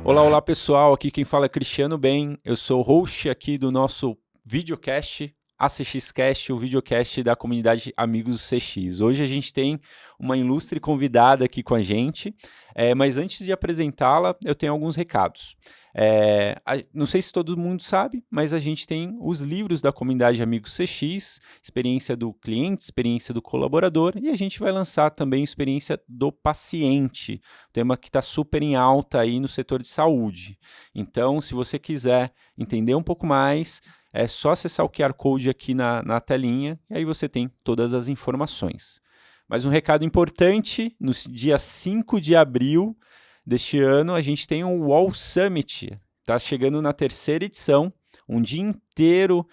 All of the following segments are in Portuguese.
Olá, olá pessoal, aqui quem fala é Cristiano Bem, eu sou o host aqui do nosso videocast, ACXcast, o videocast da comunidade Amigos do CX. Hoje a gente tem uma ilustre convidada aqui com a gente, mas antes de apresentá-la, eu tenho alguns recados. Não sei se todo mundo sabe, mas a gente tem os livros da comunidade Amigos CX, experiência do cliente, experiência do colaborador, e a gente vai lançar também experiência do paciente, tema que está super em alta aí no setor de saúde. Então, se você quiser entender um pouco mais, é só acessar o QR Code aqui na telinha, e aí você tem todas as informações. Mas um recado importante, no dia 5 de abril deste ano, a gente tem um Wall Summit, está chegando na 3ª edição, um dia inteiro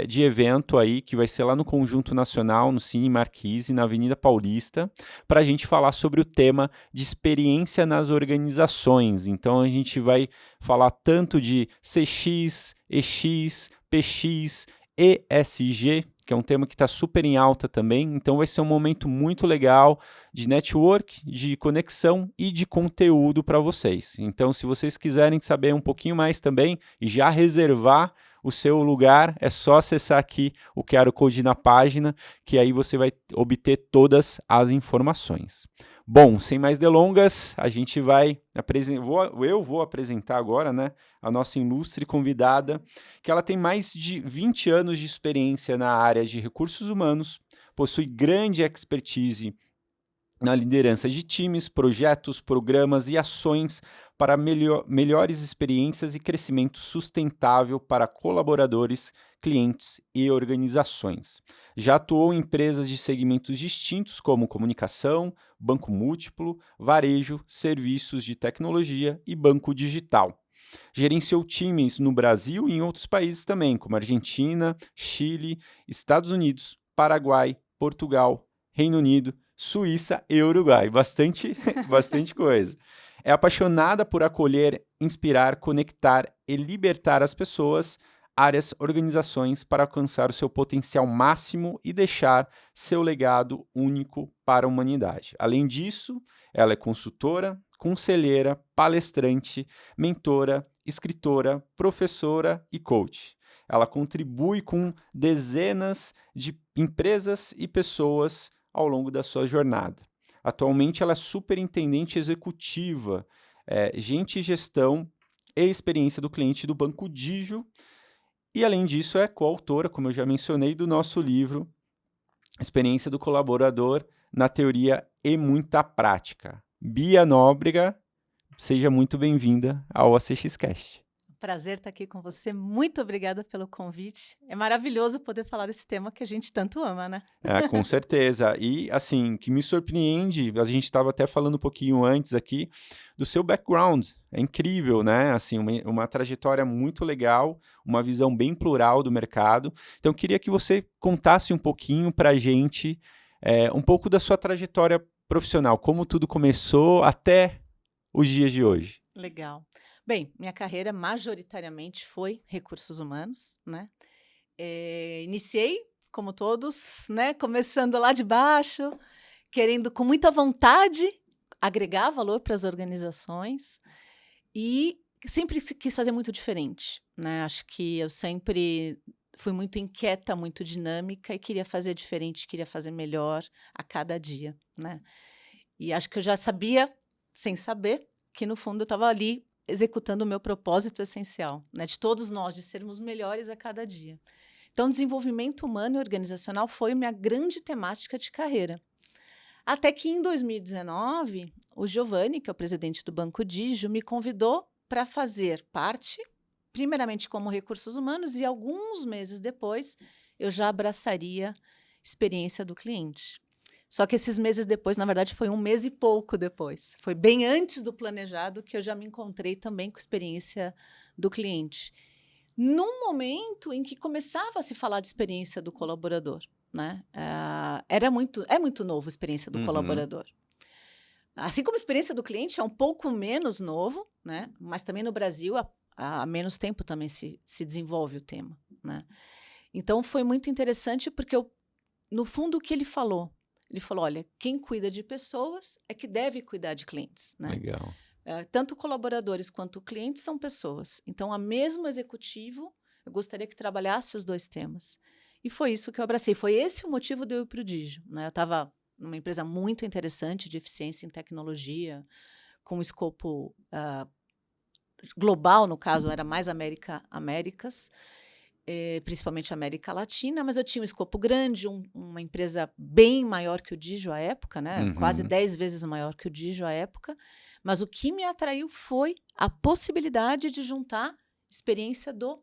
de evento aí, que vai ser lá no Conjunto Nacional, no Cine Marquise, na Avenida Paulista, para a gente falar sobre o tema de experiência nas organizações. Então, a gente vai falar tanto de CX, EX, PX, ESG, que é um tema que está super em alta também, então vai ser um momento muito legal de network, de conexão e de conteúdo para vocês. Então, se vocês quiserem saber um pouquinho mais também e já reservar o seu lugar, é só acessar aqui o QR Code na página, que aí você vai obter todas as informações. Bom, sem mais delongas, a gente vai eu vou apresentar agora, né, a nossa ilustre convidada, que ela tem mais de 20 anos de experiência na área de recursos humanos, possui grande expertise na liderança de times, projetos, programas e ações para melhores experiências e crescimento sustentável para colaboradores, clientes e organizações. Já atuou em empresas de segmentos distintos como comunicação, banco múltiplo, varejo, serviços de tecnologia e banco digital. Gerenciou times no Brasil e em outros países também, como Argentina, Chile, Estados Unidos, Paraguai, Portugal, Reino Unido, Suíça e Uruguai. Bastante coisa. É apaixonada por acolher, inspirar, conectar e libertar as pessoas, áreas, organizações para alcançar o seu potencial máximo e deixar seu legado único para a humanidade. Além disso, ela é consultora, conselheira, palestrante, mentora, escritora, professora e coach. Ela contribui com dezenas de empresas e pessoas ao longo da sua jornada. Atualmente, ela é superintendente executiva, gente e gestão e experiência do cliente do Banco Digio, e além disso é coautora, como eu já mencionei, do nosso livro Experiência do Colaborador na Teoria e Muita Prática. Bia Nóbrega, seja muito bem-vinda ao ACXcast. Prazer estar aqui com você. Muito obrigada pelo convite. É maravilhoso poder falar desse tema que a gente tanto ama, né? Com certeza. E, assim, que me surpreende, a gente estava até falando um pouquinho antes aqui, do seu background. É incrível, né? Assim, uma trajetória muito legal, uma visão bem plural do mercado. Então, eu queria que você contasse um pouquinho para a gente, um pouco da sua trajetória profissional, como tudo começou até os dias de hoje. Legal. Bem, minha carreira majoritariamente foi recursos humanos, né? Iniciei, como todos, né? Começando lá de baixo, querendo com muita vontade agregar valor para as organizações e sempre quis fazer muito diferente, né? Acho que eu sempre fui muito inquieta, muito dinâmica e queria fazer diferente, queria fazer melhor a cada dia, né? E acho que eu já sabia, sem saber, que no fundo eu estava ali executando o meu propósito essencial, né? De todos nós, de sermos melhores a cada dia. Então, desenvolvimento humano e organizacional foi minha grande temática de carreira. Até que em 2019, o Giovanni, que é o presidente do Banco Digio, me convidou para fazer parte, primeiramente como recursos humanos, e alguns meses depois eu já abraçaria experiência do cliente. Só que esses meses depois, na verdade, foi 1 mês e pouco depois. Foi bem antes do planejado que eu já me encontrei também com experiência do cliente. Num momento em que começava a se falar de experiência do colaborador, né? É muito novo a experiência do colaborador. Assim como a experiência do cliente é um pouco menos novo, né? Mas também no Brasil, há menos tempo também se desenvolve o tema, né? Então, foi muito interessante porque, no fundo, o que ele falou, olha, quem cuida de pessoas é que deve cuidar de clientes, né? Legal. tanto colaboradores quanto clientes são pessoas. Então, a mesmo executivo, eu gostaria que trabalhasse os dois temas. E foi isso que eu abracei. Foi esse o motivo de eu ir para o Digio, né? Eu estava numa empresa muito interessante de eficiência em tecnologia, com escopo global, no caso, era mais Américas, principalmente América Latina, mas eu tinha um escopo grande, uma empresa bem maior que o Digio à época, né? Quase 10 vezes maior que o Digio à época. Mas o que me atraiu foi a possibilidade de juntar experiência do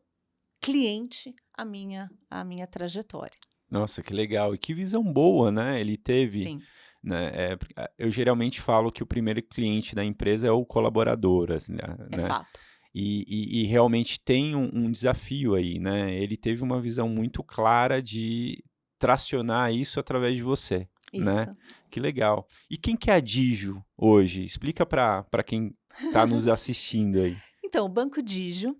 cliente à minha trajetória. Nossa, que legal. E que visão boa, né? Ele teve, Sim, né? Eu geralmente falo que o primeiro cliente da empresa é o colaborador, assim, é né? fato. E realmente tem um desafio aí, né? Ele teve uma visão muito clara de tracionar isso através de você, né? Isso. Que legal. E quem que é a Digio hoje? Explica para quem está nos assistindo aí. Então, o Banco Digio,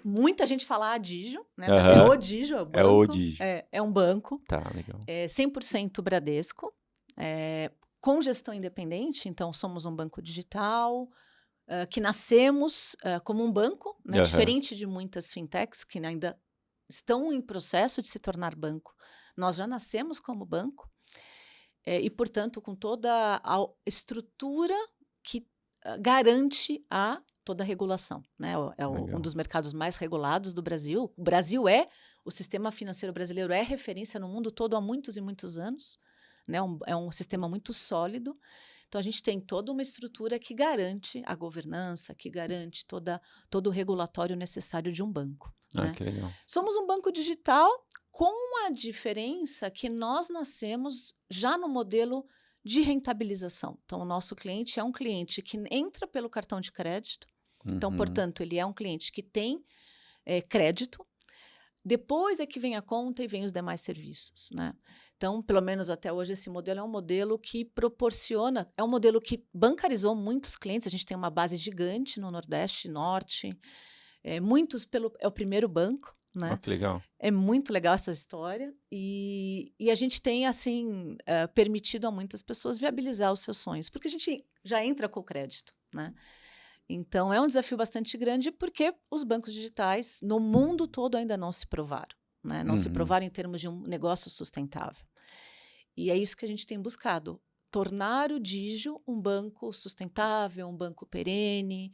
muita gente fala a Digio, né? Mas é Aham. o Digio, é o É o banco. Digio. É um banco, Tá, legal. 100% Bradesco, com gestão independente. Então, somos um banco digital, que nascemos como um banco, né? Aham. Diferente de muitas fintechs que ainda estão em processo de se tornar banco. Nós já nascemos como banco e, portanto, com toda a estrutura que garante toda a regulação, né? Um Legal. dos mercados mais regulados do Brasil. O Brasil o sistema financeiro brasileiro é referência no mundo todo há muitos e muitos anos, né? É um sistema muito sólido. Então, a gente tem toda uma estrutura que garante a governança, que garante todo o regulatório necessário de um banco, Ah, né? que legal. Somos um banco digital com a diferença que nós nascemos já no modelo de rentabilização. Então, o nosso cliente é um cliente que entra pelo cartão de crédito. Então, Uhum. portanto, ele é um cliente que tem crédito. Depois é que vem a conta e vem os demais serviços, né? Então, pelo menos até hoje, esse modelo é um modelo que proporciona, é um modelo que bancarizou muitos clientes. A gente tem uma base gigante no Nordeste, Norte, é o primeiro banco, Ó, né? que legal. É muito legal essa história e a gente tem, assim, permitido a muitas pessoas viabilizar os seus sonhos, porque a gente já entra com o crédito, né? Então, é um desafio bastante grande porque os bancos digitais no mundo todo ainda não se provaram, né? Não se Uhum. provaram em termos de um negócio sustentável. E é isso que a gente tem buscado, tornar o Digio um banco sustentável, um banco perene,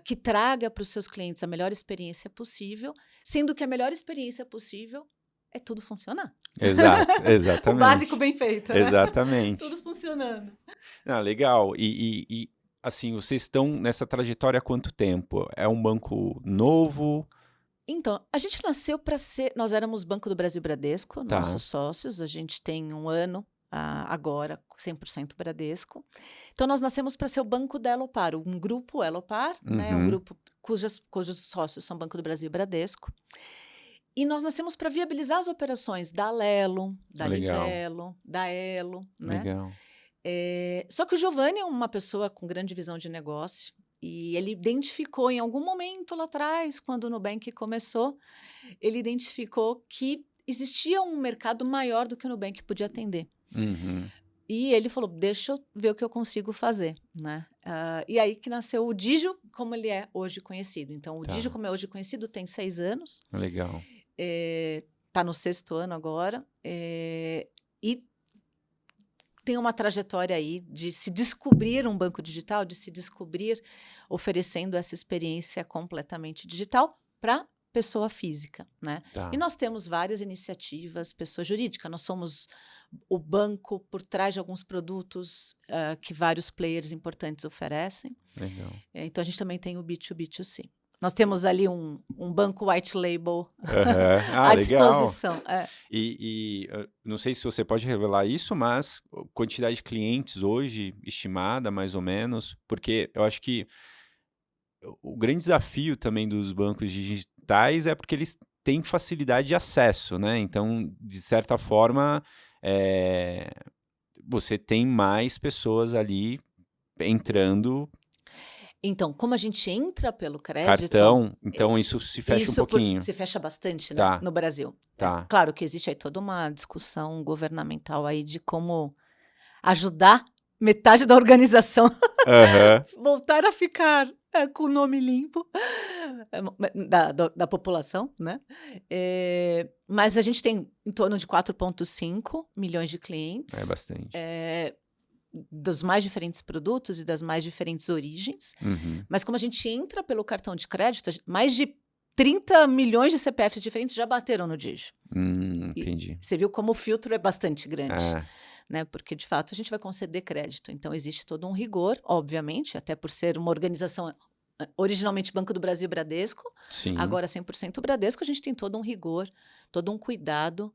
que traga para os seus clientes a melhor experiência possível, sendo que a melhor experiência possível é tudo funcionar. Exato, O básico exatamente. bem feito, né? Exatamente. Tudo funcionando. Ah, legal. Assim, vocês estão nessa trajetória há quanto tempo? É um banco novo? Então, a gente nasceu para ser. Nós éramos Banco do Brasil Bradesco, Tá. nossos sócios. A gente tem um ano agora, 100% Bradesco. Então, nós nascemos para ser o banco da Elopar, um grupo Elopar, né? Um Uhum. grupo cujos sócios são Banco do Brasil e Bradesco. E nós nascemos para viabilizar as operações da Alelo, da Legal, Livelo, da Elo, né? legal. Só que o Giovanni é uma pessoa com grande visão de negócio. E ele identificou em algum momento lá atrás, quando o Nubank começou, ele identificou que existia um mercado maior do que o Nubank podia atender. Uhum. E ele falou: deixa eu ver o que eu consigo fazer, né? E aí que nasceu o Digio, como ele é hoje conhecido. Então, o Digio, Tá, como é hoje conhecido, tem 6 anos, legal. está no 6º ano agora, e tem uma trajetória aí de se descobrir um banco digital, de se descobrir oferecendo essa experiência completamente digital para pessoa física, né? E Tá, nós temos várias iniciativas, pessoa jurídica, nós somos o banco por trás de alguns produtos que vários players importantes oferecem. legal. Então, a gente também tem o B2B2C. Nós temos ali um banco white label Aham. Ah, à legal. disposição. Não sei se você pode revelar isso, mas quantidade de clientes hoje estimada, mais ou menos, porque eu acho que o grande desafio também dos bancos digitais é porque eles têm facilidade de acesso, né? Então, de certa forma, eh, você tem mais pessoas ali entrando Então, como a gente entra pelo crédito, cartão, então isso se fecha um isso pouquinho. se fecha bastante, né, Tá, no Brasil. tá. Claro que existe aí toda uma discussão governamental aí de como ajudar metade da organização Aham. voltar a ficar com o nome limpo da população, né? Mas a gente tem em torno de 4,5 milhões de É clientes, bastante. dos mais diferentes produtos e das mais diferentes origens. Uhum. Mas como a gente entra pelo cartão de crédito, mais de 30 milhões de CPFs diferentes já bateram no Digio. E Entendi. você viu como o filtro é bastante grande, É, né? Porque, de fato, a gente vai conceder crédito. Então, existe todo um rigor, obviamente, até por ser uma organização originalmente Banco do Brasil e Bradesco, sim. agora 100% Bradesco, a gente tem todo um rigor, todo um cuidado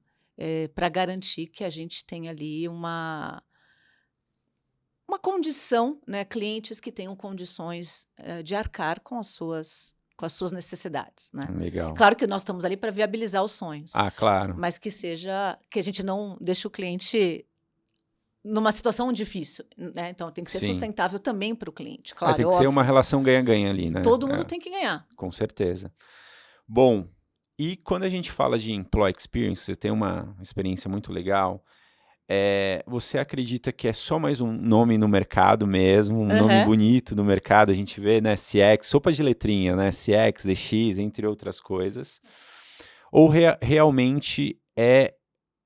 para garantir que a gente tem ali uma condição, né? Clientes que tenham condições de arcar com as suas necessidades, né? Legal. Claro que nós estamos ali para viabilizar os sonhos, Ah, claro. mas que a gente não deixe o cliente numa situação difícil, né? Então tem que ser Sim. sustentável também para o cliente, claro, Tem é que ser uma óbvio. relação ganha-ganha ali, né? Todo mundo tem que ganhar. Com certeza. Bom, e quando a gente fala de employee experience, você tem uma experiência muito legal. Você acredita que é só mais um nome no mercado mesmo, um nome Aham. bonito no mercado, a gente vê, né, CX, sopa de letrinha, né, CX, EX, entre outras coisas, ou realmente é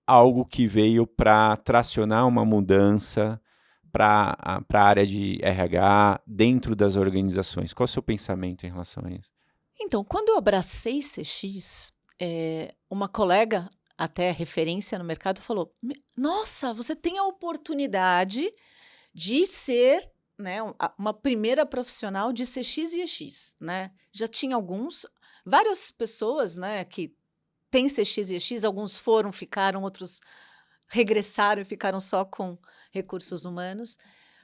algo que veio para tracionar uma mudança para a área de RH dentro das organizações? Qual é o seu pensamento em relação a isso? Então, quando eu abracei CX, uma colega, até referência no mercado, falou: Nossa, você tem a oportunidade de ser, né, uma primeira profissional de CX e EX, né? Já tinha várias pessoas, né, que têm CX e EX, alguns foram, ficaram, outros regressaram e ficaram só com recursos humanos.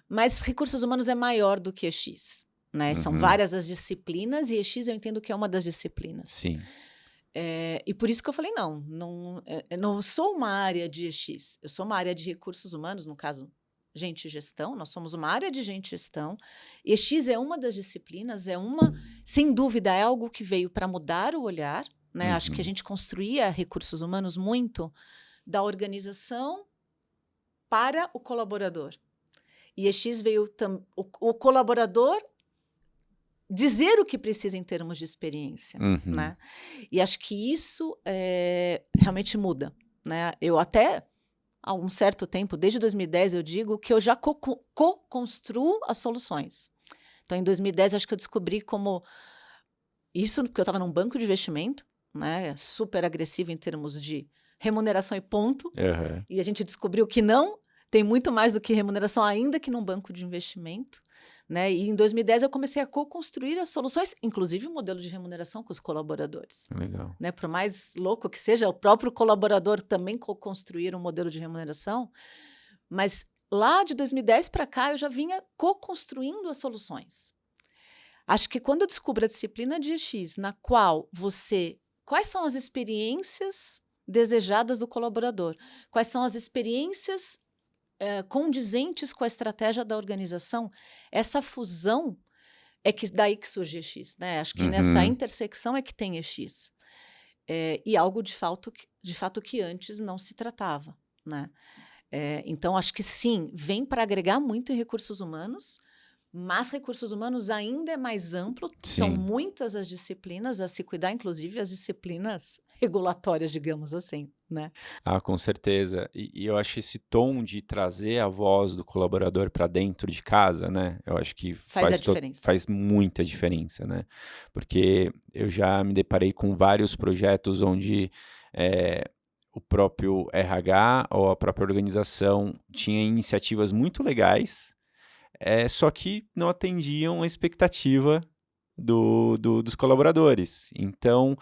Mas recursos humanos é maior do que EX, né? São várias as disciplinas e EX eu entendo que é uma das disciplinas. Sim. E por isso que eu falei, não sou uma área de EX, eu sou uma área de recursos humanos, no caso, gente e gestão, nós somos uma área de gente e gestão. EX é uma das disciplinas, sem dúvida, é algo que veio para mudar o olhar, né? Acho que a gente construía recursos humanos muito da organização para o colaborador. E EX veio o colaborador dizer o que precisa em termos de experiência, né? E acho que isso realmente muda, né? Eu até, há um certo tempo, desde 2010, eu digo que eu já co-construo as soluções. Então, em 2010, acho que eu descobri isso porque eu estava num banco de investimento, né? Super agressivo em termos de remuneração e ponto. E a gente descobriu que não, tem muito mais do que remuneração, ainda que num banco de investimento, né? E em 2010 eu comecei a co-construir as soluções, inclusive o modelo de remuneração com os colaboradores. Legal. Né? Por mais louco que seja, o próprio colaborador também co-construir um modelo de remuneração. Mas lá de 2010 para cá eu já vinha co-construindo as soluções. Acho que quando eu descubro a disciplina de EX, na qual quais são as experiências desejadas do colaborador? Quais são as experiências condizentes com a estratégia da organização? Essa fusão daí que surge EX, né? Acho que nessa intersecção é que tem EX. E algo de fato que antes não se tratava, né? Então, acho que sim, vem para agregar muito em recursos humanos, mas recursos humanos ainda é mais amplo, são muitas as disciplinas a se cuidar, inclusive as disciplinas regulatórias, digamos assim, né? Ah, com certeza. E eu acho esse tom de trazer a voz do colaborador para dentro de casa, né? Eu acho que Faz a diferença. faz muita diferença, né? Porque eu já me deparei com vários projetos onde o próprio RH ou a própria organização tinha iniciativas muito legais, só que não atendiam a expectativa dos colaboradores. Então,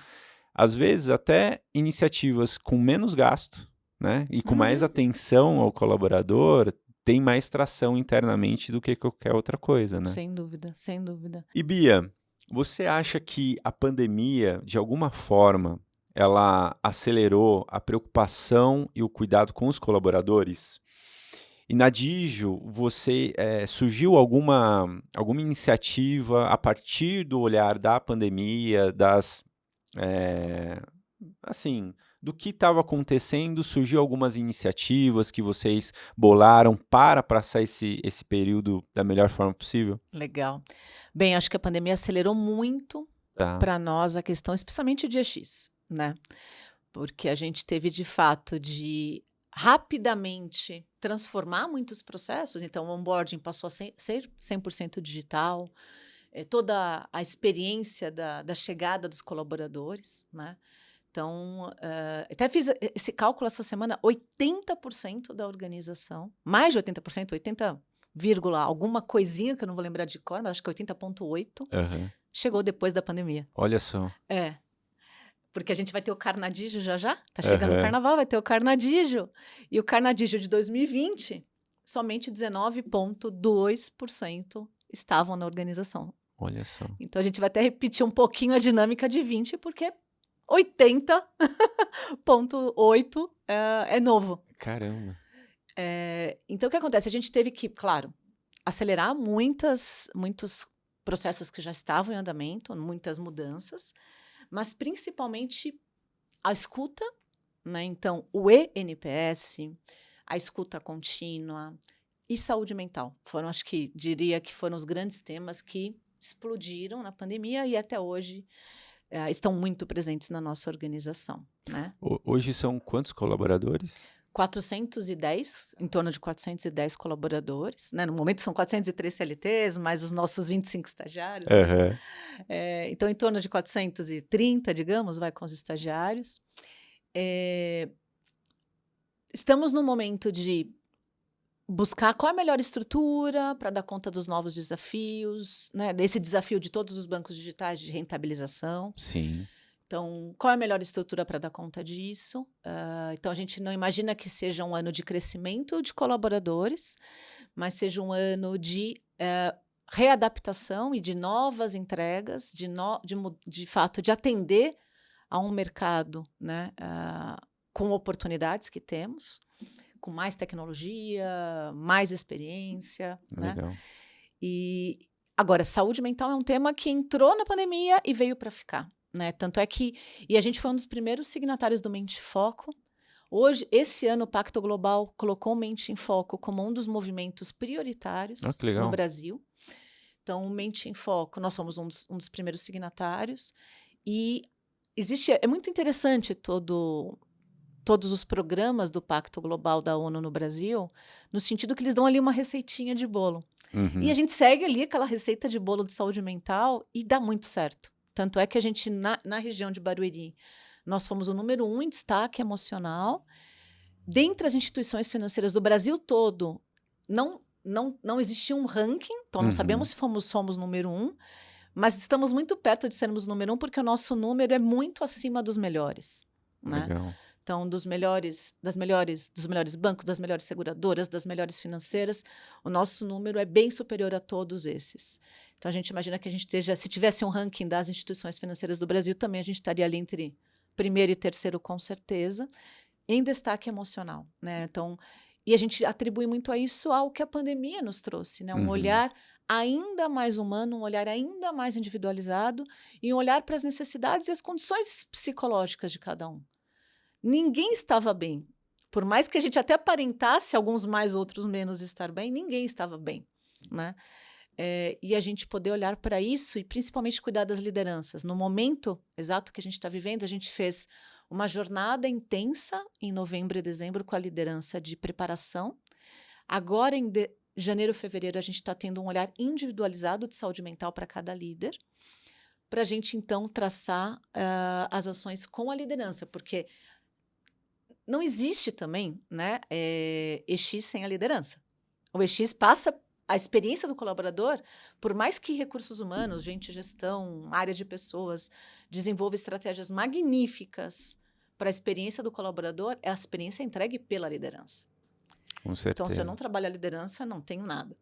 às vezes, até iniciativas com menos gasto, né, e com mais atenção ao colaborador, tem mais tração internamente do que qualquer outra coisa, né? Sem dúvida, sem dúvida. E Bia, você acha que a pandemia, de alguma forma, ela acelerou a preocupação e o cuidado com os colaboradores? E na Digio, surgiu alguma iniciativa a partir do olhar da pandemia, assim, do que estava acontecendo, surgiu algumas iniciativas que vocês bolaram para passar esse período da melhor forma possível? Legal. Bem, acho que a pandemia acelerou muito Tá. para nós a questão, especialmente de EX, né? Porque a gente teve de fato de rapidamente transformar muitos processos, então o onboarding passou a ser 100% digital, toda a experiência da chegada dos colaboradores, né? Então, até fiz esse cálculo essa semana, 80% da organização, mais de 80%, 80, alguma coisinha que eu não vou lembrar de cor, mas acho que 80,8, Aham. chegou depois da pandemia. Olha só. É, porque a gente vai ter o Carnadígio já, tá chegando o Aham. carnaval, vai ter o Carnadígio. E o Carnadígio de 2020, somente 19,2% estavam na organização. Olha só. Então a gente vai até repetir um pouquinho a dinâmica de 20, porque 80,8 é novo. Caramba. Então o que acontece? A gente teve que, claro, acelerar muitos processos que já estavam em andamento, muitas mudanças, mas principalmente a escuta, né? Então, o ENPS, a escuta contínua e saúde mental foram, acho que, diria que foram os grandes temas que explodiram na pandemia e até hoje estão muito presentes na nossa organização, né? Hoje são quantos colaboradores? 410, em torno de 410 colaboradores, né? No momento são 403 CLTs, mais os nossos 25 estagiários, Aham. então em torno de 430, digamos, vai com os estagiários. Estamos no momento de buscar qual é a melhor estrutura para dar conta dos novos desafios, né? Desse desafio de todos os bancos digitais de rentabilização. Sim. Então, qual é a melhor estrutura para dar conta disso? Então, a gente não imagina que seja um ano de crescimento de colaboradores, mas seja um ano de readaptação e de novas entregas, de fato, de atender a um mercado, né, com oportunidades que temos, com mais tecnologia, mais experiência, né? Legal. E agora, saúde mental é um tema que entrou na pandemia e veio para ficar, né? Tanto é que a gente foi um dos primeiros signatários do Mente em Foco. Hoje, esse ano, o Pacto Global colocou o Mente em Foco como um dos movimentos prioritários Que legal. no Brasil. Então, o Mente em Foco, nós somos um dos primeiros signatários. E é muito interessante todos os programas do Pacto Global da ONU no Brasil, no sentido que eles dão ali uma receitinha de bolo. E a gente segue ali aquela receita de bolo de saúde mental e dá muito certo. Tanto é que a gente, na região de Barueri, nós fomos o número 1 em destaque emocional. Dentre as instituições financeiras do Brasil todo, não existia um ranking, então não sabemos se somos número 1, mas estamos muito perto de sermos número 1 porque o nosso número é muito acima dos melhores, né? Legal. Então, dos melhores bancos, das melhores seguradoras, das melhores financeiras, o nosso número é bem superior a todos esses. Então, a gente imagina que a gente se tivesse um ranking das instituições financeiras do Brasil, também a gente estaria ali entre primeiro e terceiro, com certeza, em destaque emocional, né? Então, e a gente atribui muito a isso ao que a pandemia nos trouxe, né? Um olhar ainda mais humano, um olhar ainda mais individualizado e um olhar para as necessidades e as condições psicológicas de cada um. Ninguém estava bem. Por mais que a gente até aparentasse, alguns mais, outros menos, estar bem, ninguém estava bem, né? E a gente poder olhar para isso e principalmente cuidar das lideranças. No momento exato que a gente está vivendo, a gente fez uma jornada intensa em novembro e dezembro com a liderança de preparação. Agora, em janeiro, fevereiro, a gente está tendo um olhar individualizado de saúde mental para cada líder, para a gente, então, traçar as ações com a liderança, porque não existe também, né, EX sem a liderança. O EX passa a experiência do colaborador, por mais que recursos humanos, gestão, área de pessoas, desenvolva estratégias magníficas para a experiência do colaborador, a experiência é entregue pela liderança. Com certeza. Então, se eu não trabalho a liderança, não tenho nada.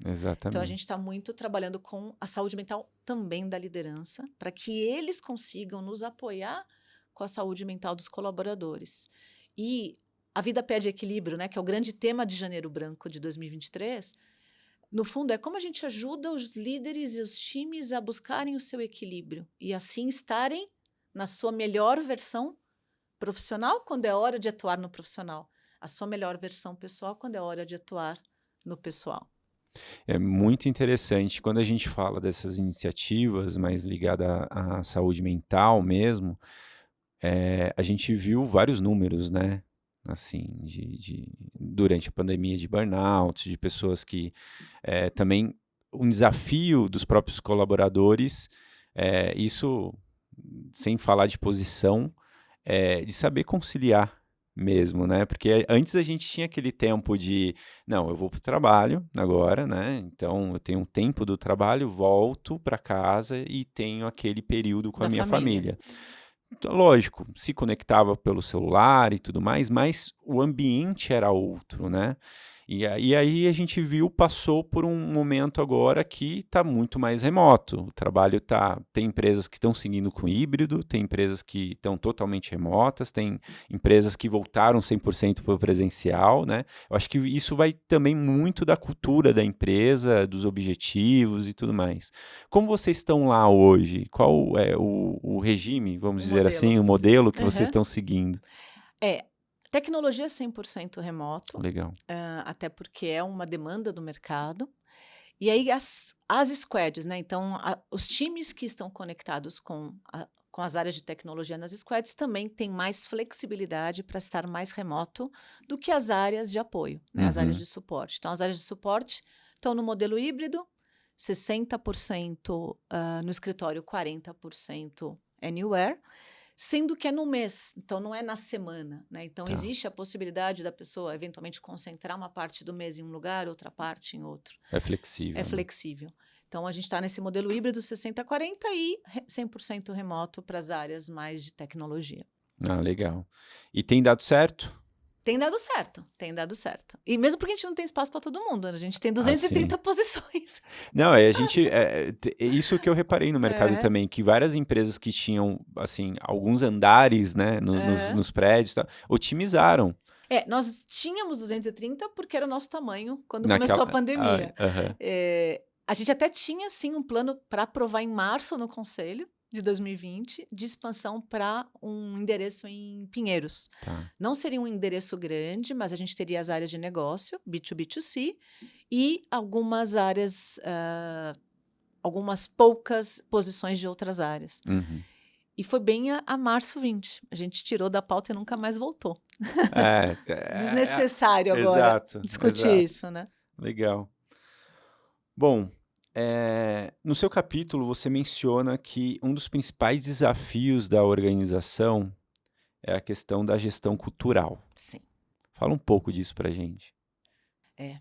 Exatamente. Então, a gente está muito trabalhando com a saúde mental também da liderança, para que eles consigam nos apoiar com a saúde mental dos colaboradores. E a vida pede equilíbrio, né, que é o grande tema de Janeiro Branco de 2023. No fundo, é como a gente ajuda os líderes e os times a buscarem o seu equilíbrio e assim estarem na sua melhor versão profissional quando é hora de atuar no profissional. A sua melhor versão pessoal quando é hora de atuar no pessoal. É muito interessante quando a gente fala dessas iniciativas mais ligadas à saúde mental mesmo, a gente viu vários números, né, assim, durante a pandemia de burnout, de pessoas que também um desafio dos próprios colaboradores, isso sem falar de posição, de saber conciliar mesmo, né? Porque antes a gente tinha aquele tempo de, não, eu vou para o trabalho agora, né? Então eu tenho um tempo do trabalho, volto para casa e tenho aquele período com a Da minha família. família. Então, lógico, se conectava pelo celular e tudo mais, mas o ambiente era outro, né? E aí a gente viu, passou por um momento agora que está muito mais remoto. O trabalho tem empresas que estão seguindo com híbrido, tem empresas que estão totalmente remotas, tem empresas que voltaram 100% para o presencial, né? Eu acho que isso vai também muito da cultura da empresa, dos objetivos e tudo mais. Como vocês estão lá hoje? Qual é o regime, vamos O dizer assim, modelo. o modelo que vocês Aham. estão seguindo? Tecnologia 100% remoto, Legal. até porque é uma demanda do mercado. E aí as squads, né? Então, os times que estão conectados com as áreas de tecnologia nas squads também têm mais flexibilidade para estar mais remoto do que as áreas de apoio, né? As áreas Uhum. de suporte. Então, as áreas de suporte estão no modelo híbrido, 60% no escritório, 40% anywhere. Sendo que é no mês, então não é na semana, né? Então Tá. existe a possibilidade da pessoa eventualmente concentrar uma parte do mês em um lugar, outra parte em outro. É É flexível, né? flexível. Então a gente está nesse modelo híbrido 60-40 e 100% remoto para as áreas mais de tecnologia. Ah, legal. E tem dado certo? Tem dado certo, tem dado certo. E mesmo porque a gente não tem espaço para todo mundo, né? A gente tem Ah, sim. 230 posições. Não, isso que eu reparei no mercado É, também, que várias empresas que tinham, assim, alguns andares, né, nos, é. nos prédios, tá, otimizaram Nós tínhamos 230 porque era o nosso tamanho quando começou a naquela. pandemia. Aham. A gente até tinha, sim, um plano para aprovar em março no Conselho de 2020 de expansão para um endereço em Pinheiros. Tá. Não seria um endereço grande, mas a gente teria as áreas de negócio, B2B2C, e algumas áreas, algumas poucas posições de outras áreas. Uhum. E foi bem a março 20. A gente tirou da pauta e nunca mais voltou. É, Desnecessário agora exato, discutir exato. isso, né? Legal. Bom, no seu capítulo você menciona que um dos principais desafios da organização é a questão da gestão cultural. Sim. Fala um pouco disso pra gente. É.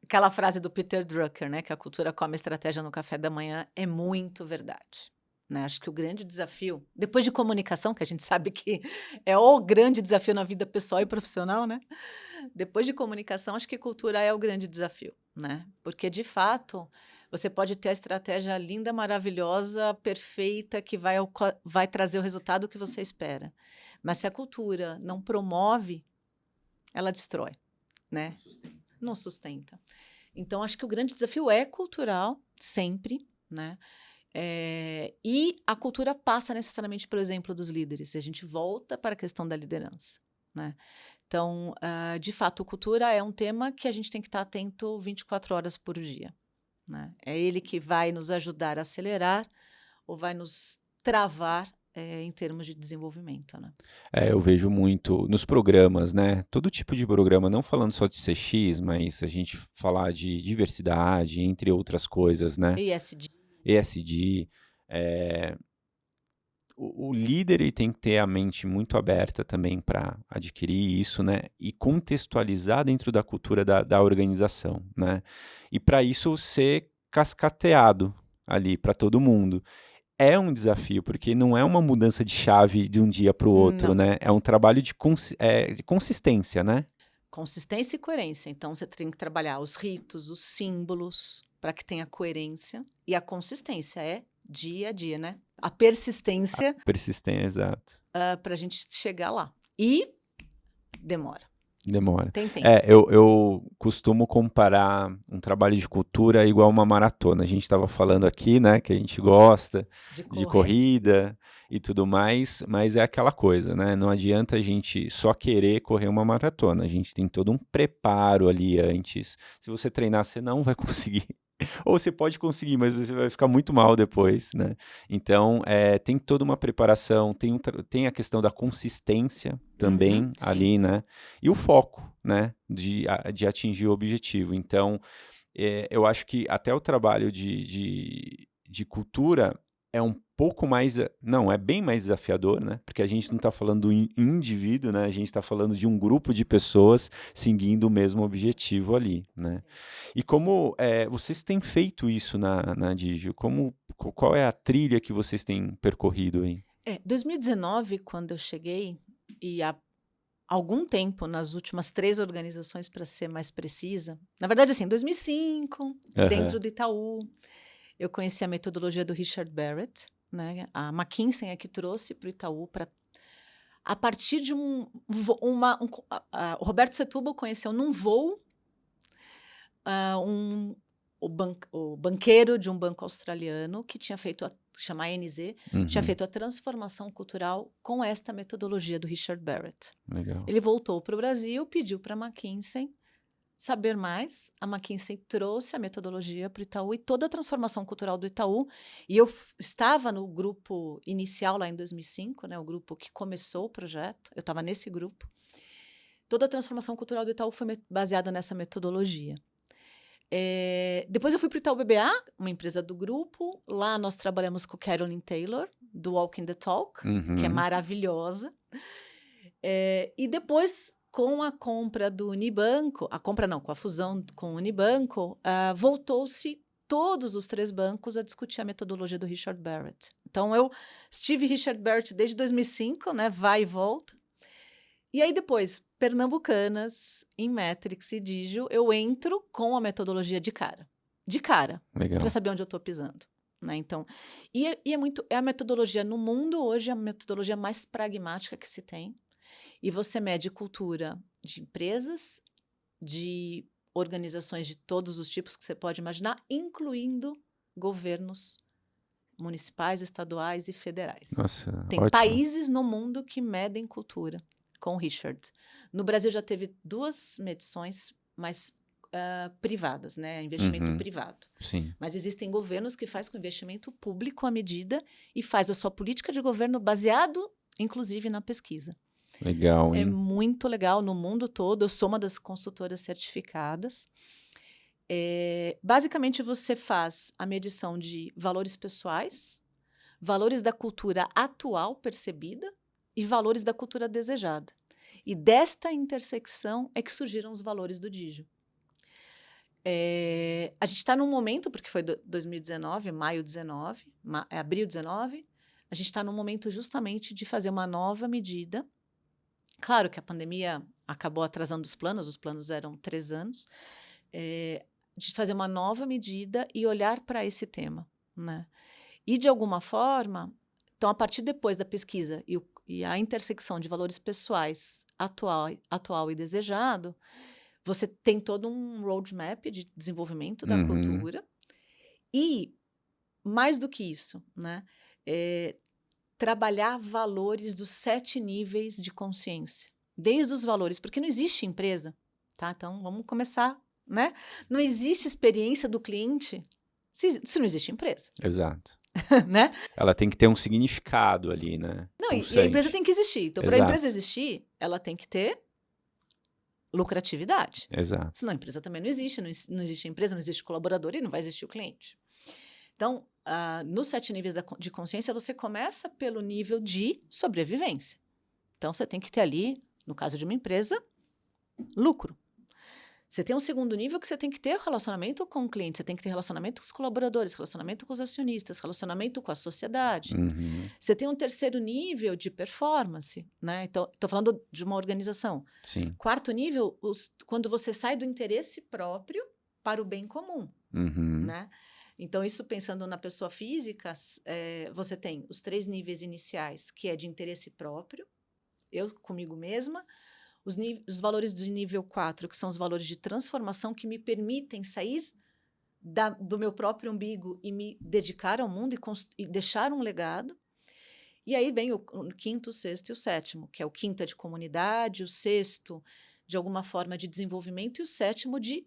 Aquela frase do Peter Drucker, né, que a cultura come estratégia no café da manhã, é muito verdade. Né? Acho que o grande desafio, depois de comunicação, que a gente sabe que é o grande desafio na vida pessoal e profissional, né? Depois de comunicação, acho que cultura é o grande desafio, né? Porque, de fato, você pode ter a estratégia linda, maravilhosa, perfeita, que vai trazer o resultado que você espera. Mas se a cultura não promove, ela destrói, né? Não sustenta. Então, acho que o grande desafio é cultural, sempre, né? E a cultura passa necessariamente pelo exemplo dos líderes. E a gente volta para a questão da liderança, né? Então, de fato, cultura é um tema que a gente tem que estar atento 24 horas por dia, né? É ele que vai nos ajudar a acelerar ou vai nos travar em termos de desenvolvimento, né? Eu vejo muito nos programas, né? Todo tipo de programa, não falando só de CX, mas a gente falar de diversidade, entre outras coisas, né? ESG. ESG. eh, o líder ele tem que ter a mente muito aberta também para adquirir isso, né? E contextualizar dentro da cultura da organização, né? E para isso ser cascateado ali para todo mundo. É um desafio, porque não é uma mudança de chave de um dia para o outro, Não. né? É um trabalho de consistência, né? Consistência e coerência. Então, você tem que trabalhar os ritos, os símbolos, para que tenha coerência. E a consistência é dia a dia, né? A persistência Persistência, exato. para a gente chegar lá. E demora. Demora. Tem tempo. Eu costumo comparar um trabalho de cultura igual uma maratona. A gente estava falando aqui, né, que a gente gosta De de correr. corrida e tudo mais, mas é aquela coisa, né? Não adianta a gente só querer correr uma maratona. A gente tem todo um preparo ali antes. Se você treinar, você não vai conseguir. Ou você pode conseguir, mas você vai ficar muito mal depois, né? Então, tem toda uma preparação, tem a questão da consistência também Sim. ali, né? E o foco, né? De atingir o objetivo. Então, eu acho que até o trabalho de cultura é um pouco mais, não, é bem mais desafiador, né? Porque a gente não está falando do indivíduo, né? A gente está falando de um grupo de pessoas seguindo o mesmo objetivo ali, né? E como vocês têm feito isso na Digio? Qual é a trilha que vocês têm percorrido aí? 2019, quando eu cheguei, e há algum tempo nas últimas 3 organizações, para ser mais precisa, na verdade, assim, 2005, Aham. dentro do Itaú, eu conheci a metodologia do Richard Barrett, né? A McKinsey é que trouxe para o Itaú, a partir de o Roberto Setúbal conheceu num voo ah, um, o banqueiro de um banco australiano que tinha feito chama ANZ, tinha Uhum. feito a transformação cultural com esta metodologia do Richard Barrett. Legal. Ele voltou para o Brasil, pediu para a McKinsey saber mais. A McKinsey trouxe a metodologia para o Itaú e toda a transformação cultural do Itaú. E eu estava no grupo inicial lá em 2005, né, o grupo que começou o projeto. Eu estava nesse grupo. Toda a transformação cultural do Itaú foi baseada nessa metodologia. Depois eu fui para o Itaú BBA, uma empresa do grupo. Lá nós trabalhamos com Carolyn Taylor, do Walking the Talk, que é Uhum. maravilhosa. E depois, com a compra do Unibanco, com a fusão com o Unibanco, voltou-se todos os 3 bancos a discutir a metodologia do Richard Barrett. Então, eu estive Richard Barrett desde 2005, né, vai e volta. E aí depois, Pernambucanas, Inmetrics e Digio, eu entro com a metodologia de cara, para Legal. saber onde eu estou pisando. Né? Então, é a metodologia no mundo hoje, a metodologia mais pragmática que se tem. E você mede cultura de empresas, de organizações de todos os tipos que você pode imaginar, incluindo governos municipais, estaduais e federais. Nossa, Tem ótimo. países no mundo que medem cultura com o Richard. No Brasil já teve 2 medições, mas privadas, né? Investimento Uhum. privado. Sim. Mas existem governos que fazem com investimento público à medida e faz a sua política de governo baseado, inclusive, na pesquisa. Legal, É hein? muito legal no mundo todo. Eu sou uma das consultoras certificadas. Basicamente, você faz a medição de valores pessoais, valores da cultura atual percebida e valores da cultura desejada. E desta intersecção é que surgiram os valores do Digio. A gente está num momento, porque foi 2019, maio 19, abril 19, a gente está num momento justamente de fazer uma nova medida. Claro que a pandemia acabou atrasando os planos eram 3 anos, de fazer uma nova medida e olhar para esse tema, né? E, de alguma forma, então, a partir depois da pesquisa e a intersecção de valores pessoais atual e desejado, você tem todo um roadmap de desenvolvimento da Uhum. cultura e, mais do que isso, né, trabalhar valores dos 7 níveis de consciência, desde os valores, porque não existe empresa, tá? Então, vamos começar, né? Não existe experiência do cliente se não existe empresa, Exato. né? Ela tem que ter um significado ali, né? Não, e a empresa Pulsante. tem que existir. Então, para a Exato. empresa existir, ela tem que ter lucratividade. Exato. Senão a empresa também não existe, não existe empresa, não existe colaborador e não vai existir o cliente. Então, nos 7 níveis de consciência, você começa pelo nível de sobrevivência. Então, você tem que ter ali, no caso de uma empresa, lucro. Você tem um segundo nível que você tem que ter relacionamento com o cliente, você tem que ter relacionamento com os colaboradores, relacionamento com os acionistas, relacionamento com a sociedade. Uhum. Você tem um terceiro nível de performance, né? Então, estou falando de uma organização. Sim. Quarto nível, quando você sai do interesse próprio para o bem comum, Uhum. né? Então, isso pensando na pessoa física, você tem os 3 níveis iniciais, que é de interesse próprio, eu comigo mesma, os valores de nível 4, que são os valores de transformação que me permitem sair do meu próprio umbigo e me dedicar ao mundo e deixar um legado. E aí vem o quinto, o sexto e o sétimo, que é o quinto é de comunidade, o sexto de alguma forma de desenvolvimento e o sétimo de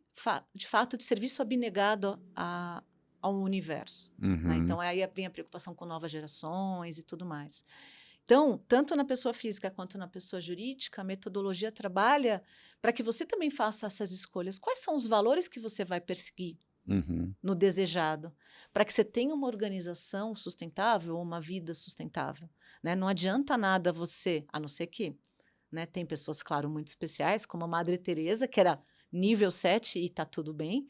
fato de serviço abnegado ao universo. Né? Então aí vem a preocupação com novas gerações e tudo mais. Então, tanto na pessoa física quanto na pessoa jurídica, a metodologia trabalha para que você também faça essas escolhas. Quais são os valores que você vai perseguir no desejado? Para que você tenha uma organização sustentável ou uma vida sustentável. Né? Não adianta nada você, a não ser que, né, tem pessoas, claro, muito especiais, como a Madre Teresa, que era nível 7 e está tudo bem,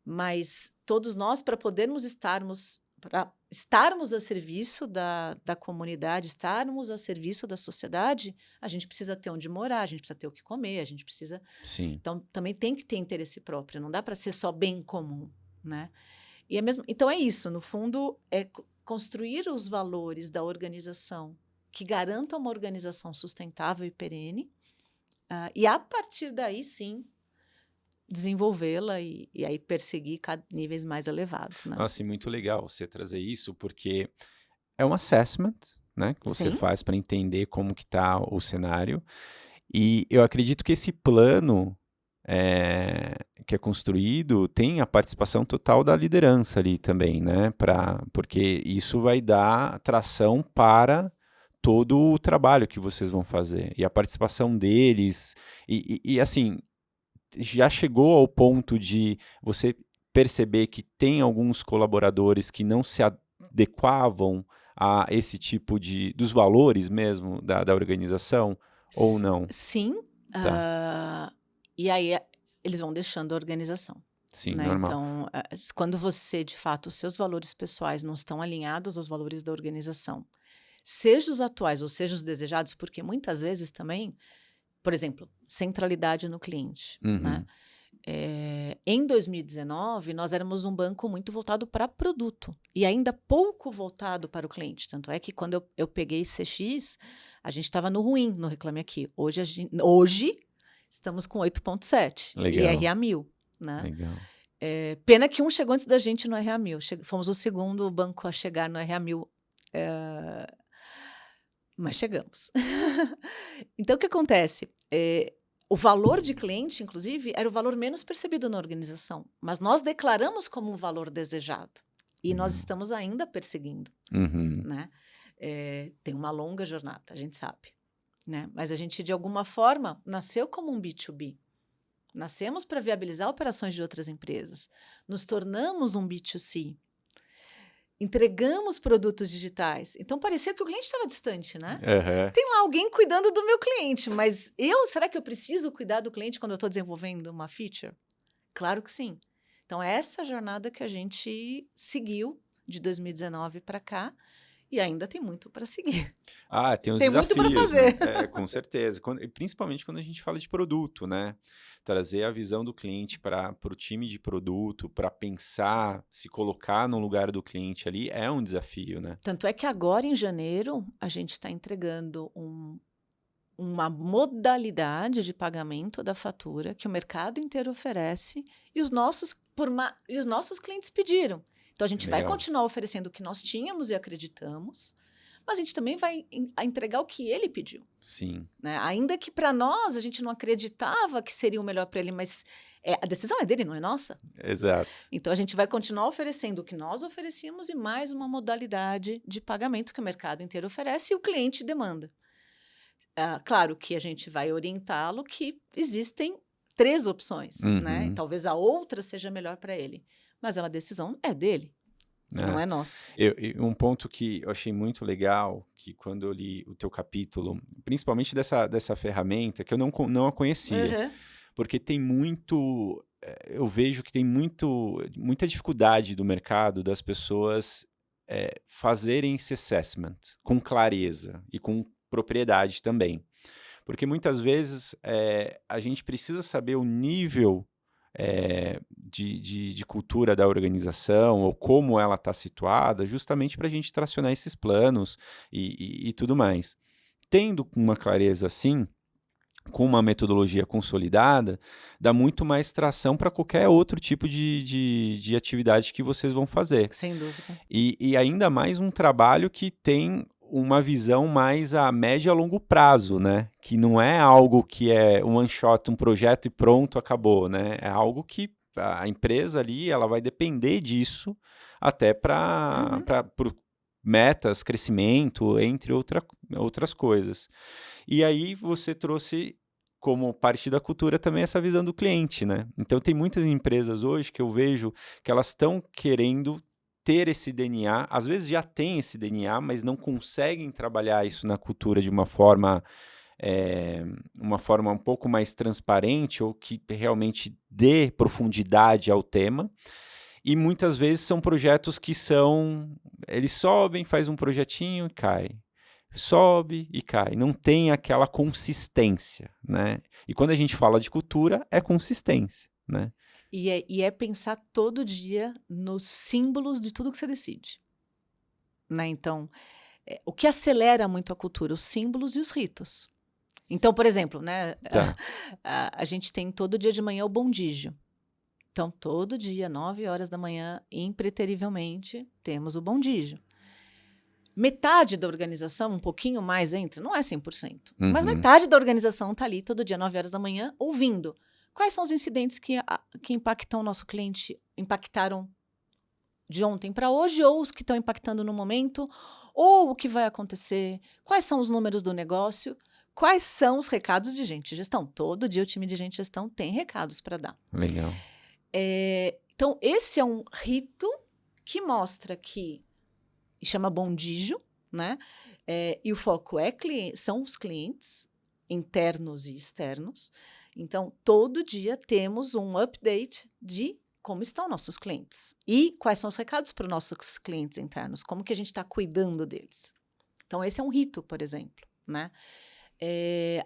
mas todos nós, para podermos estarmos a serviço da comunidade, estarmos a serviço da sociedade, a gente precisa ter onde morar, a gente precisa ter o que comer, a gente precisa... Sim. Então, também tem que ter interesse próprio, não dá para ser só bem comum, né? E então, é isso, no fundo, é construir os valores da organização que garantam uma organização sustentável e perene, e a partir daí, sim, desenvolvê-la e aí perseguir níveis mais elevados, né? Nossa, e muito legal você trazer isso, porque é um assessment, né, que você Sim. faz para entender como que está o cenário, e eu acredito que esse plano que é construído tem a participação total da liderança ali também, né, porque isso vai dar tração para todo o trabalho que vocês vão fazer, e a participação deles, e assim, já chegou ao ponto de você perceber que tem alguns colaboradores que não se adequavam a esse tipo dos valores mesmo da organização, ou não? Sim. Tá. E aí eles vão deixando a organização. Sim, Né? normal. Então, quando você, de fato, os seus valores pessoais não estão alinhados aos valores da organização, seja os atuais ou seja os desejados, porque muitas vezes também, por exemplo, centralidade no cliente, né? Em 2019, nós éramos um banco muito voltado para produto e ainda pouco voltado para o cliente. Tanto é que quando eu peguei CX, a gente estava no ruim no Reclame Aqui. Hoje estamos com 8,7 e Legal. RA 1000. Né? Legal. Pena que um chegou antes da gente no RA 1000. Fomos o segundo banco a chegar no RA 1000. Mas chegamos. Então, o que acontece? O valor de cliente, inclusive, era o valor menos percebido na organização. Mas nós declaramos como um valor desejado. E nós estamos ainda perseguindo. Né? Tem uma longa jornada, a gente sabe. Né? Mas a gente, de alguma forma, nasceu como um B2B. Nascemos para viabilizar operações de outras empresas. Nos tornamos um B2C. Entregamos produtos digitais. Então, parecia que o cliente estava distante, né? Tem lá alguém cuidando do meu cliente, mas será que eu preciso cuidar do cliente quando eu estou desenvolvendo uma feature? Claro que sim. Então, essa jornada que a gente seguiu de 2019 para cá, e ainda tem muito para seguir. Tem os tem desafios, muito para fazer. Né? Com certeza. Principalmente quando a gente fala de produto, né? Trazer a visão do cliente para o time de produto, para pensar, se colocar no lugar do cliente ali, é um desafio, né? Tanto é que agora, em janeiro, a gente está entregando uma modalidade de pagamento da fatura que o mercado inteiro oferece e os nossos clientes pediram. Então, a gente vai continuar oferecendo o que nós tínhamos e acreditamos, mas a gente também vai entregar o que ele pediu. Sim. Né? Ainda que para nós a gente não acreditava que seria o melhor para ele, mas a decisão é dele, não é nossa. Exato. Então, a gente vai continuar oferecendo o que nós oferecíamos e mais uma modalidade de pagamento que o mercado inteiro oferece e o cliente demanda. Claro que a gente vai orientá-lo que existem 3 opções, né? E talvez a outra seja melhor para ele. Mas a decisão é dele, não é nossa. Um ponto que eu achei muito legal, que quando eu li o teu capítulo, principalmente dessa ferramenta, que eu não a conhecia, porque tem muito... Eu vejo que tem muita dificuldade do mercado das pessoas fazerem esse assessment com clareza e com propriedade também. Porque muitas vezes a gente precisa saber o nível de cultura da organização ou como ela está situada, justamente para a gente tracionar esses planos e tudo mais. Tendo uma clareza assim, com uma metodologia consolidada, dá muito mais tração para qualquer outro tipo de atividade que vocês vão fazer. Sem dúvida. E ainda mais um trabalho que tem uma visão mais a médio a longo prazo, né? Que não é algo que é um one shot, um projeto e pronto, acabou, né? É algo que a empresa ali, ela vai depender disso até para metas, crescimento, entre outras coisas. E aí você trouxe como parte da cultura também essa visão do cliente, né? Então tem muitas empresas hoje que eu vejo que elas estão querendo ter esse DNA, às vezes já tem esse DNA, mas não conseguem trabalhar isso na cultura de uma forma um pouco mais transparente ou que realmente dê profundidade ao tema. E muitas vezes são projetos que eles sobem, faz um projetinho e cai. Sobe e cai. Não tem aquela consistência, né? E quando a gente fala de cultura, é consistência, né? E é pensar todo dia nos símbolos de tudo que você decide, né? Então, o que acelera muito a cultura? Os símbolos e os ritos. Então, por exemplo, né? Tá. A gente tem todo dia de manhã o bondígio. Então, todo dia, 9 horas da manhã, impreterivelmente, temos o bondígio. Metade da organização, um pouquinho mais entra, não é 100%, mas metade da organização está ali todo dia, 9 horas da manhã, ouvindo. Quais são os incidentes que impactam o nosso cliente, impactaram de ontem para hoje, ou os que estão impactando no momento, ou o que vai acontecer, quais são os números do negócio, quais são os recados de gente de gestão. Todo dia o time de gente de gestão tem recados para dar. Legal. Então, esse é um rito que mostra que e chama bondígio, né? E o foco são os clientes, internos e externos. Então, todo dia temos um update de como estão nossos clientes e quais são os recados para os nossos clientes internos, como que a gente está cuidando deles. Então, esse é um rito, por exemplo, né?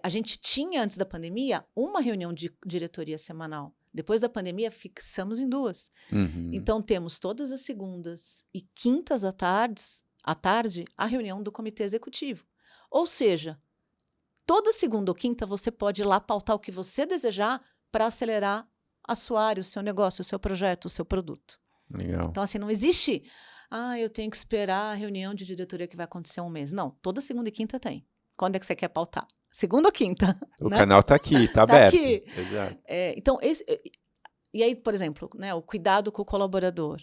A gente tinha, antes da pandemia, uma reunião de diretoria semanal. Depois da pandemia, fixamos em 2. Então, temos todas as segundas e quintas à tarde a reunião do comitê executivo. Ou seja, toda segunda ou quinta você pode ir lá pautar o que você desejar para acelerar a sua área, o seu negócio, o seu projeto, o seu produto. Legal. Então, assim, não existe, eu tenho que esperar a reunião de diretoria que vai acontecer um mês. Não, toda segunda e quinta tem. Quando é que você quer pautar? Segunda ou quinta? O né? canal está aqui, está Tá aberto. aqui. Exato. Então, e aí, por exemplo, né, o cuidado com o colaborador.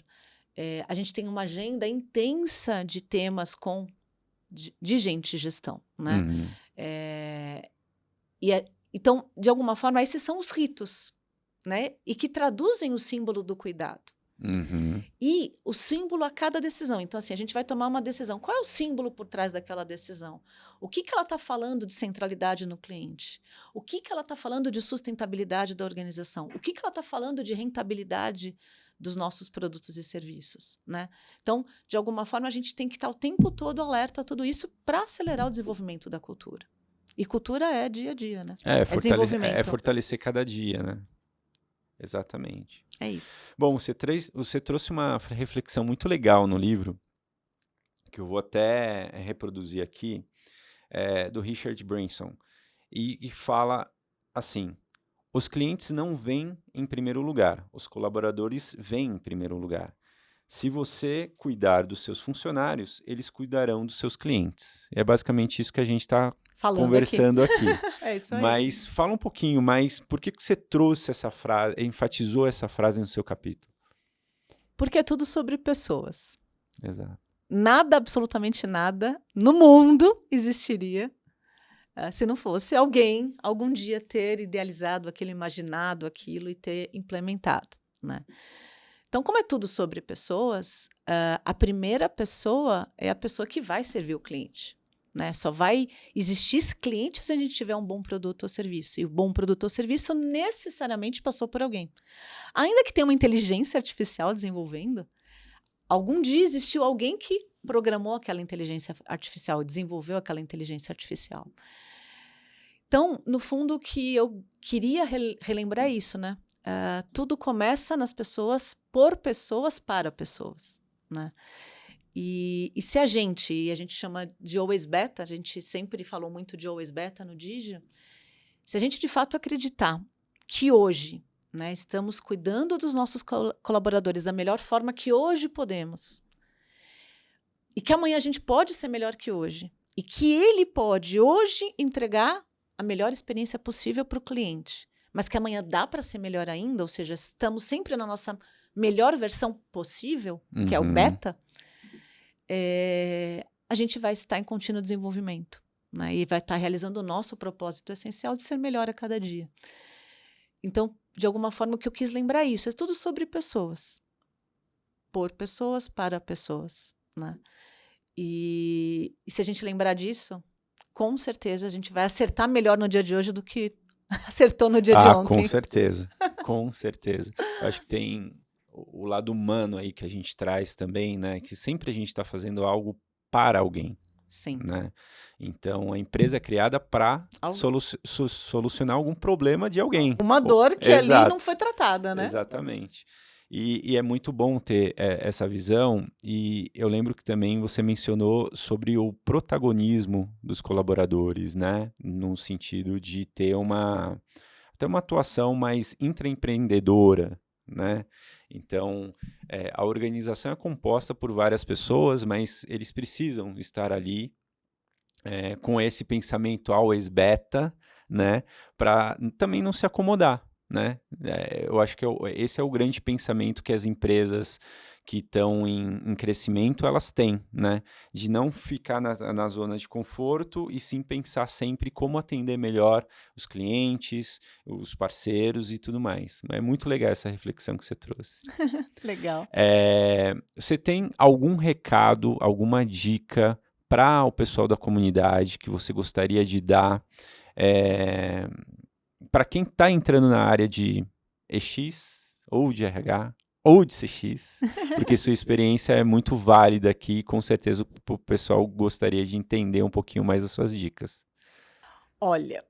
A gente tem uma agenda intensa de temas de gente de gestão, né? Então, de alguma forma, esses são os ritos, né? E que traduzem o símbolo do cuidado. E o símbolo a cada decisão. Então, assim, a gente vai tomar uma decisão. Qual é o símbolo por trás daquela decisão? O que ela está falando de centralidade no cliente? O que ela está falando de sustentabilidade da organização? O que ela está falando de rentabilidade dos nossos produtos e serviços, né? Então, de alguma forma, a gente tem que estar o tempo todo alerta a tudo isso para acelerar o desenvolvimento da cultura. E cultura é dia a dia, né? Desenvolvimento. É fortalecer cada dia, né? Exatamente. É isso. Bom, você trouxe uma reflexão muito legal no livro, que eu vou até reproduzir aqui, do Richard Branson, e fala assim: os clientes não vêm em primeiro lugar, os colaboradores vêm em primeiro lugar. Se você cuidar dos seus funcionários, eles cuidarão dos seus clientes. É basicamente isso que a gente está conversando aqui. É isso aí. Mas fala um pouquinho mais, por que você trouxe essa frase, enfatizou essa frase no seu capítulo? Porque é tudo sobre pessoas. Exato. Nada, absolutamente nada, no mundo existiria se não fosse alguém, algum dia, ter idealizado aquilo, imaginado aquilo e ter implementado, né? Então, como é tudo sobre pessoas, a primeira pessoa é a pessoa que vai servir o cliente, né? Só vai existir esse cliente se a gente tiver um bom produto ou serviço. E o bom produto ou serviço necessariamente passou por alguém. Ainda que tenha uma inteligência artificial desenvolvendo, algum dia existiu alguém que programou aquela inteligência artificial, desenvolveu aquela inteligência artificial. Então, no fundo, o que eu queria relembrar é isso, né? Tudo começa nas pessoas, por pessoas, para pessoas, né? E se a gente chama de always beta, a gente sempre falou muito de always beta no Digio, Se a gente de fato acreditar que hoje, né, estamos cuidando dos nossos colaboradores da melhor forma que hoje podemos, e que amanhã a gente pode ser melhor que hoje, e que ele pode hoje entregar a melhor experiência possível para o cliente, mas que amanhã dá para ser melhor ainda, ou seja, estamos sempre na nossa melhor versão possível, que é o beta, a gente vai estar em contínuo desenvolvimento, né? E vai estar realizando o nosso propósito essencial de ser melhor a cada dia. Então, de alguma forma, o que eu quis lembrar isso, é tudo sobre pessoas. Por pessoas, para pessoas, né? E se a gente lembrar disso, com certeza a gente vai acertar melhor no dia de hoje do que acertou no dia de ontem. Com certeza, com certeza. Eu acho que tem o lado humano aí que a gente traz também, né? Que sempre a gente está fazendo algo para alguém. Sim. Né? Então, a empresa é criada para solucionar algum problema de alguém. Uma dor que ali não foi tratada, né? Exatamente. E é muito bom ter essa visão, e eu lembro que também você mencionou sobre o protagonismo dos colaboradores, né? No sentido de ter até uma atuação mais intraempreendedora, né? Então, a organização é composta por várias pessoas, mas eles precisam estar ali com esse pensamento always beta, né? Para também não se acomodar, né? Eu acho que esse é o grande pensamento que as empresas que estão em crescimento, elas têm, né? De não ficar na zona de conforto e sim pensar sempre como atender melhor os clientes, os parceiros e tudo mais. É muito legal essa reflexão que você trouxe. Legal. Você tem algum recado, alguma dica para o pessoal da comunidade que você gostaria de dar para quem está entrando na área de EX, ou de RH, ou de CX, porque sua experiência é muito válida aqui e com certeza o pessoal gostaria de entender um pouquinho mais as suas dicas. Olha,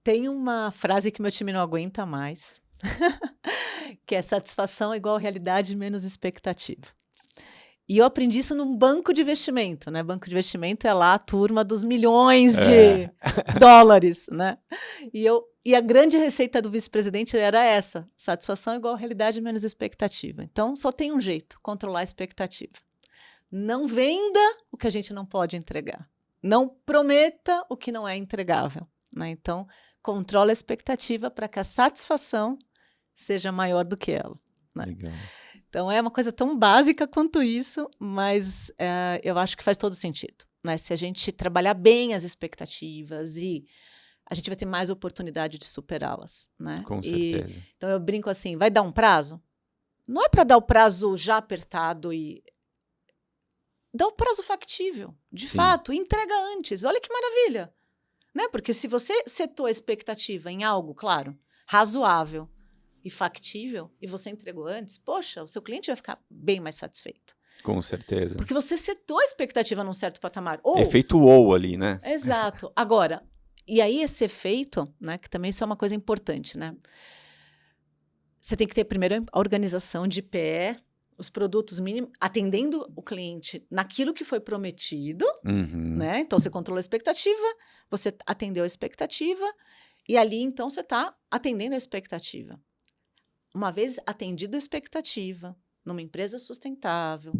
tem uma frase que meu time não aguenta mais, que é satisfação igual realidade menos expectativa. E eu aprendi isso num banco de investimento, né? Banco de investimento é lá a turma dos milhões de dólares, né? E a grande receita do vice-presidente era essa: satisfação igual realidade menos expectativa. Então, só tem um jeito: controlar a expectativa. Não venda o que a gente não pode entregar. Não prometa o que não é entregável, né? Então, controla a expectativa para que a satisfação seja maior do que ela, né? Legal. Então, é uma coisa tão básica quanto isso, mas eu acho que faz todo sentido, né? Se a gente trabalhar bem as expectativas, e a gente vai ter mais oportunidade de superá-las, né? Com certeza. Então, eu brinco assim, vai dar um prazo? Não é para dar o prazo já apertado e... Dá o prazo factível, de fato, entrega antes. Olha que maravilha, né? Porque se você setou a expectativa em algo, claro, razoável e factível, e você entregou antes, poxa, o seu cliente vai ficar bem mais satisfeito. Com certeza. Porque você setou a expectativa num certo patamar. Efeito wow ali, né? Exato. Agora, e aí esse efeito, né, que também isso é uma coisa importante, né? Você tem que ter primeiro a organização de pé, os produtos mínimos, atendendo o cliente naquilo que foi prometido, né? Então, você controlou a expectativa, você atendeu a expectativa, e ali, então, você está atendendo a expectativa. Uma vez atendida a expectativa, numa empresa sustentável,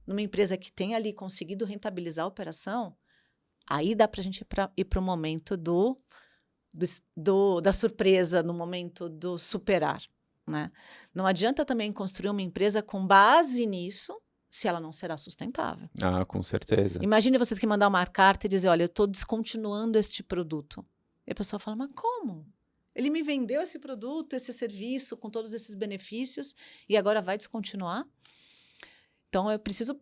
numa empresa que tem ali conseguido rentabilizar a operação, aí dá para a gente ir para o momento da surpresa, no momento do superar, né? Não adianta também construir uma empresa com base nisso, se ela não será sustentável. Ah, com certeza. Imagine você ter que mandar uma carta e dizer, olha, eu estou descontinuando este produto. E a pessoa fala, mas como? Ele me vendeu esse produto, esse serviço, com todos esses benefícios, e agora vai descontinuar? Então, eu preciso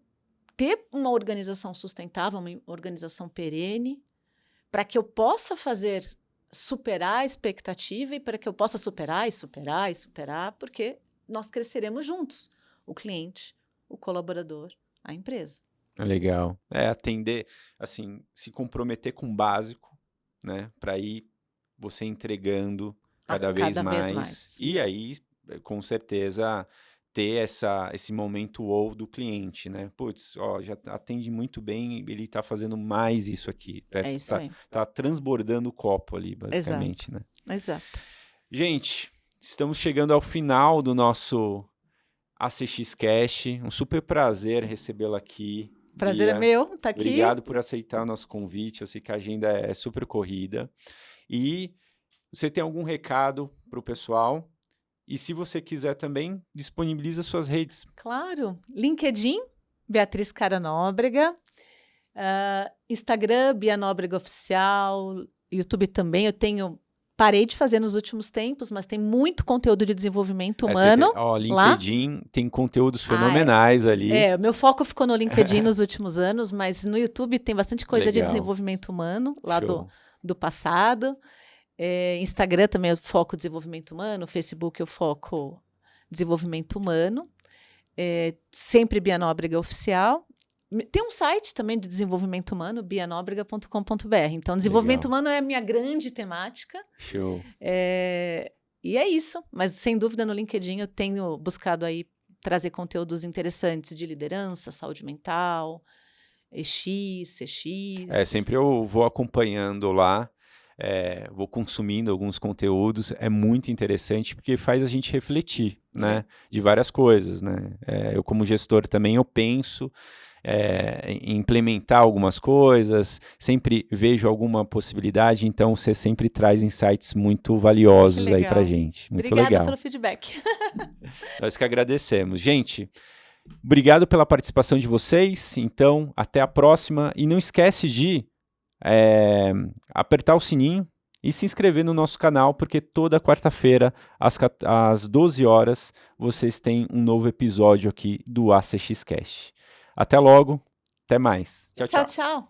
ter uma organização sustentável, uma organização perene, para que eu possa superar a expectativa e para que eu possa superar, porque nós cresceremos juntos, o cliente, o colaborador, a empresa. Legal. Atender, assim, se comprometer com o básico, né, para ir você entregando cada vez mais. E aí, com certeza, ter esse momento wow do cliente, né? Putz, ó, já atende muito bem, ele está fazendo mais isso aqui. É isso aí. Tá transbordando o copo ali, Exato, basicamente, né? exato. Gente, estamos chegando ao final do nosso ACX Cash. Um super prazer recebê-la aqui. Prazer é Bia. meu estar aqui. Obrigado por aceitar o nosso convite. Eu sei que a agenda é super corrida. E você tem algum recado para o pessoal? E se você quiser também, disponibiliza suas redes. Claro. LinkedIn, Beatriz Cara Nóbrega. Instagram, Bia Nóbrega Oficial. YouTube também. Parei de fazer nos últimos tempos, mas tem muito conteúdo de desenvolvimento humano. LinkedIn tem conteúdos fenomenais ali. Meu foco ficou no LinkedIn nos últimos anos, mas no YouTube tem bastante coisa de desenvolvimento humano, lá do passado. Instagram também eu foco desenvolvimento humano, Facebook eu foco desenvolvimento humano. Sempre Bia Nóbrega Oficial. Tem um site também de desenvolvimento humano, bianobrega.com.br. Então, desenvolvimento humano é a minha grande temática. Show. E é isso. Mas, sem dúvida, no LinkedIn eu tenho buscado aí trazer conteúdos interessantes de liderança, saúde mental, EX, CX. Sempre eu vou acompanhando lá, vou consumindo alguns conteúdos. É muito interessante porque faz a gente refletir, né? De várias coisas, né? Eu, como gestor, também eu penso em implementar algumas coisas, sempre vejo alguma possibilidade, então você sempre traz insights muito valiosos aí pra gente. Muito legal. Obrigada pelo feedback. Nós que agradecemos. Gente, obrigado pela participação de vocês, então até a próxima e não esquece de apertar o sininho e se inscrever no nosso canal, porque toda quarta-feira, às 12 horas, vocês têm um novo episódio aqui do ACX Cash. Até logo, até mais. Tchau, tchau. Tchau, tchau.